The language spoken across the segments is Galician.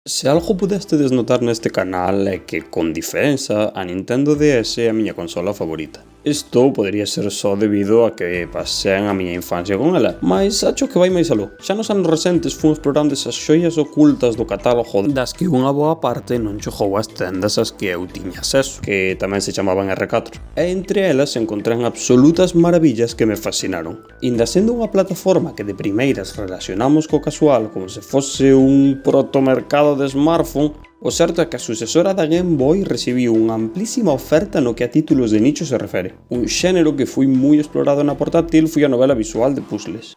Se algo pudestedes notar neste canal é que, con diferenza, a Nintendo DS é a miña consola favorita. Isto podería ser só debido a que pasei a miña infancia con ela, mas acho que vai máis aló. Xa nos anos recentes fun explorando esas xoias ocultas do catálogo das que unha boa parte non chegou ás tendas ás que eu tiña acceso, que tamén se chamaban R4. E entre elas encontrei absolutas maravillas que me fascinaron. Inda sendo unha plataforma que de primeiras relacionamos co casual como se fose un protomercado de smartphone, o certo é que a sucesora da Game Boy recibiu unha amplísima oferta no que a títulos de nicho se refere. Un xénero que foi moi explorado na portátil foi a novela visual de puzzles.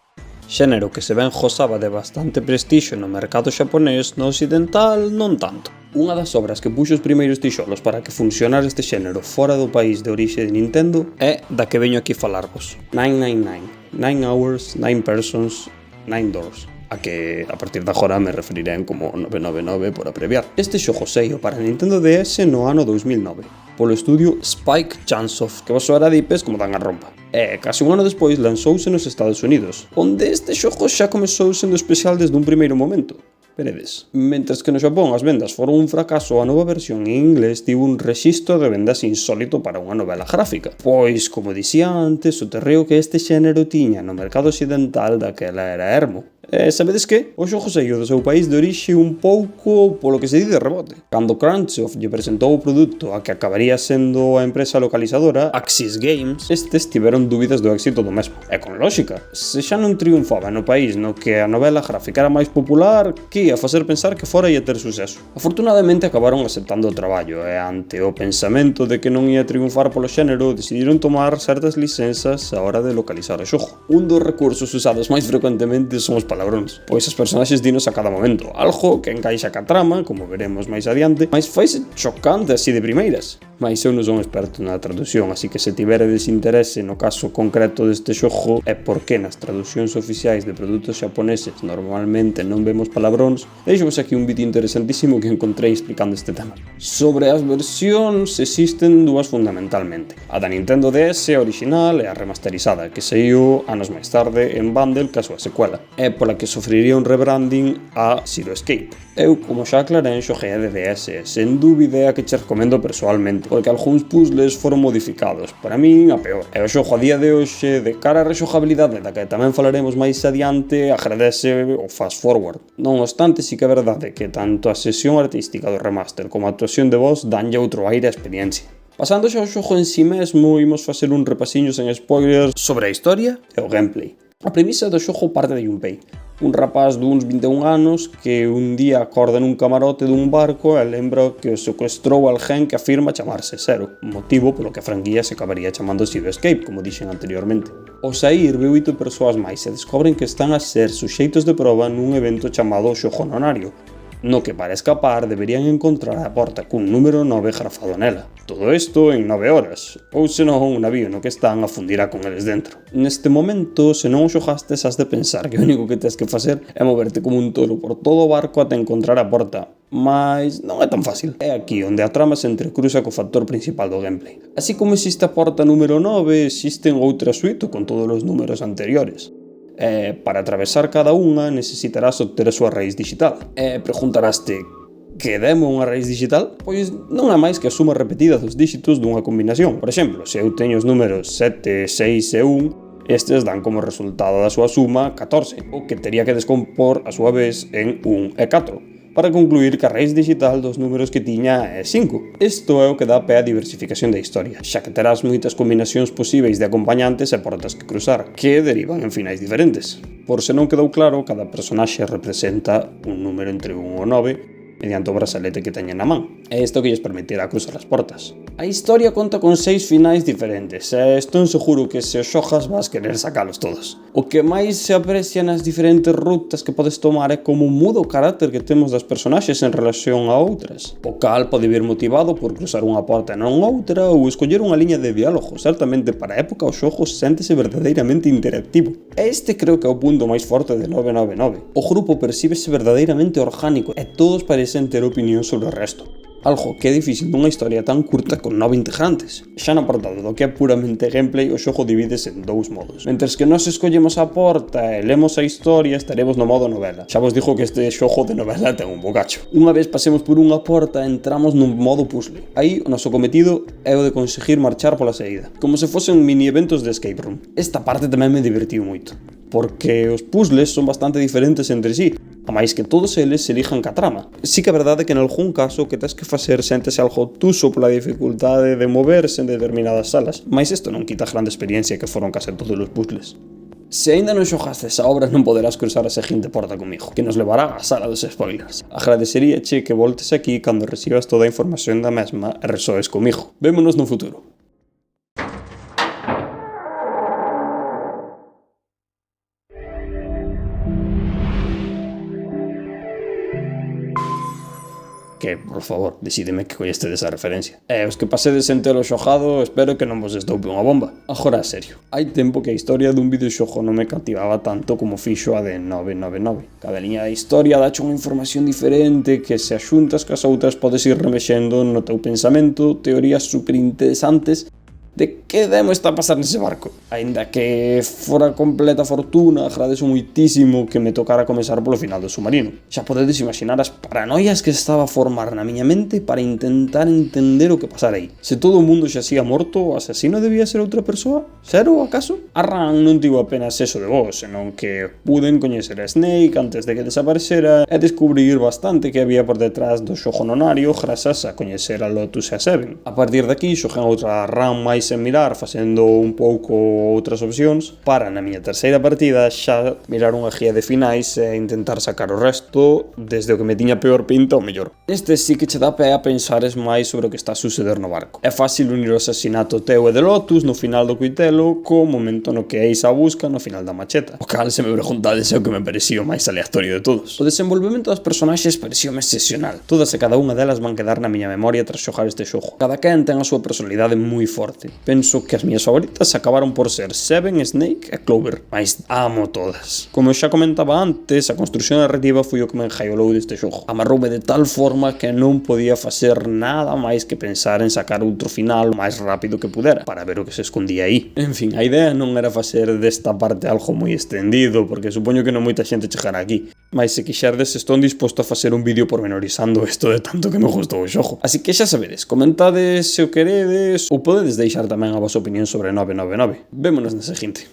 Xénero que se ben gozaba de bastante prestixio no mercado xaponés, no occidental non tanto. Unha das obras que puxo os primeiros tixolos para que funcionara este xénero fora do país de orixe de Nintendo é da que veño aquí falarvos. 999. 9 hours, 9 persons, 9 doors. A que a partir de agora me referiré como 999 por abreviar. Este xogo saíu para Nintendo DS no ano 2009, polo estudio Spike Chunsoft, que vos soará de IPs como dan a rompa. E case un ano despois lanzouse nos Estados Unidos, onde este xogo xa comezou sendo especial desde un primeiro momento. Veredes, mentres que no Xapón as vendas foron un fracaso, a nova versión en inglés tivo un rexistro de vendas insólito para unha novela gráfica. Pois, como dicía antes, o terreo que este xénero tiña no mercado occidental daquela era ermo. E sabedes que? O xogo saiu do seu país de orixe un pouco polo que se di de rebote. Cando Crunchyroll lle presentou o produto a que acabaría sendo a empresa localizadora, Axis Games, estes tiveron dúbidas do éxito do mesmo. E con lógica, se xa non triunfaba no país no que a novela gráfica era máis popular, que ia facer pensar que fora ia ter suceso. Afortunadamente acabaron aceptando o traballo e ante o pensamento de que non ia triunfar polo xénero, decidiron tomar certas licenzas a hora de localizar o xogo. Un dos recursos usados máis frecuentemente son os palabróns, pois os personaxes dinos a cada momento, algo que encaixa ca trama, como veremos máis adiante, mas faise chocante así de primeiras. Mas eu non son experto na traducción, así que se tiveredes interese no caso concreto deste xogo é porque nas traducións oficiais de produtos xaponeses normalmente non vemos palabróns, deixovos aquí un vídeo interesantísimo que encontrei explicando este tema. Sobre as versións existen dúas fundamentalmente. A da Nintendo DS original e a remasterizada, que saiu anos máis tarde en bundle ca súa secuela, e pola que sofriría un rebranding a Zero Escape. Eu, como xa aclarei, xoguei a DS, sen dúbida a que che recomendo persoalmente, porque algúns puzzles foron modificados, para min a peor. E o xogo a día de hoxe, de cara a rexogabilidade da que tamén falaremos máis adiante, agradece o fast forward. Non obstante, sí que é verdade que tanto a sesión artística do remaster como a actuación de voz danlle outro aire á experiencia. Pasando xa ao xogo en si mesmo, imos facer un repasiño sen spoilers sobre a historia e o gameplay. A premisa do xogo parte de Junpei, un rapaz duns 21 anos que un día acorda nun camarote dun barco e lembra que o secuestrou alguén que afirma chamarse Zero, motivo polo que a franquía se acabaría chamando Zero Escape, como dixen anteriormente. Ao saír, veu 8 persoas máis e descobren que están a ser suxeitos de proba nun evento chamado Xogo Nonario, no que para escapar deberían encontrar a porta cun número 9 grafado nela. Todo isto en 9 horas, ou senón un navío no que están a fundirá con eles dentro. Neste momento, se non o xogastes, has de pensar que o único que tens que facer é moverte como un toro por todo o barco ata encontrar a porta, mas non é tan fácil. É aquí onde a trama se entrecruza co factor principal do gameplay. Así como existe a porta número 9, existen outras 8 con todos os números anteriores. Para atravesar cada unha necesitarás obter a súa raíz digital. Preguntaraste, que demo unha raíz digital? Pois non é máis que a suma repetida dos díxitos dunha combinación. Por exemplo, se eu teño os números 7, 6 e 1, estes dan como resultado da súa suma 14, o que tería que descompor a súa vez en 1 e 4. Para concluir que a raíz digital dos números que tiña é 5. Isto é o que dá pé á diversificación da historia, xa que terás moitas combinacións posíveis de acompañantes e portas que cruzar, que derivan en finais diferentes. Por se non quedou claro, cada personaxe representa un número entre 1 e 9, mediante o brazalete que teñen na man. É isto que lles permitirá cruzar as portas. A historia conta con 6 finais diferentes, e estou seguro que se os xogas vas querer sacalos todos. O que máis se aprecia nas diferentes rutas que podes tomar é como muda o carácter que temos das personaxes en relación a outras. O cal pode vir motivado por cruzar unha porta e non outra, ou escoller unha liña de diálogo. Certamente para a época o xogo séntese verdadeiramente interactivo. Este creo que é o punto máis forte de 999. O grupo percíbese verdadeiramente orgánico e todos parecen ter opinión sobre o resto. algo que é difícil nunha historia tan curta con 9 integrantes. Xa no apartado do que é puramente gameplay, o xogo divides en dous modos. Mentres que nós escollemos a porta e lemos a historia, estaremos no modo novela. Xa vos dixo que este xogo de novela ten un bocacho. Unha vez pasemos por unha porta, entramos nun modo puzzle. Aí o noso cometido é o de conseguir marchar pola saída, como se fosen mini eventos de escape room. Esta parte tamén me divertiu moito, porque os puzzles son bastante diferentes entre sí, a máis que todos eles se lijan ca trama. Sí que é verdade que en algún caso que tes que facer séntese algo tuso pola dificultade de moverse en determinadas salas, mas isto non quita a grande experiencia que foron case todos os puzzles. Se aínda non xogastes a obra non poderás cruzar a seguinte porta comigo, que nos levará á sala dos spoilers. Agradeceríache que voltes aquí cando recibas toda a información da mesma e resoes comigo. Vémonos no futuro. Que, por favor, decideme que collestedes a referencia. E os que pasedes en telo xogado, espero que non vos estoupe unha bomba. Agora, a serio, hai tempo que a historia dun videoxogo non me cativaba tanto como fixo a de 999. Cada liña da historia dache unha información diferente que se axuntas cas outras podes ir remexendo no teu pensamento teorías superinteresantes de que demo está a pasar nese barco. Aínda que fora completa fortuna, agradezo moitísimo que me tocara comezar polo final do submarino. Xa podedes imaginar as paranoias que estaba a formar na miña mente para intentar entender o que pasara aí. Se todo o mundo xa xía morto, o asesino debía ser outra persoa? Xero, acaso? A Ran non tivo apenas eso de vos, senón que puden coñecer a Snake antes de que desaparecera e descubrir bastante que había por detrás do xogo nonario grazas a coñecer a Lotus e a Seven. A partir de aquí, xoguei outra Ran máis en mirar, facendo un pouco outras opcións, para na miña terceira partida xa mirar unha guía de finais e intentar sacar o resto desde o que me tiña peor pinta ao mellor. Este sí que che dá pé a pensares máis sobre o que está a suceder no barco. É fácil unir o asasinato teu e de Lotus no final do cuitelo co momento no que eis a busca no final da macheta. O cal, se me preguntades, é o que me pareció máis aleatorio de todos. O desenvolvemento das personaxes parecióme excepcional. Todas e cada unha delas van quedar na miña memoria tras xogar este xogo. Cada quen ten a súa personalidade moi forte. Penso que as miñas favoritas acabaron por ser Seven, Snake e Clover, mas amo todas. Como xa comentaba antes, a construción narrativa foi o que me enjaiolou deste xogo. Amarroume de tal forma que non podía facer nada máis que pensar en sacar outro final o máis rápido que pudera, para ver o que se escondía aí. En fin, a idea non era facer desta parte algo moi extendido, porque supoño que non moita xente chegará aquí, mas se quixerdes estou disposto a facer un vídeo pormenorizando isto de tanto que me gustou o xogo. Así que xa sabedes, comentades se o queredes ou podedes deixar tamén a vosa opinión sobre 999. Vémonos na seguinte.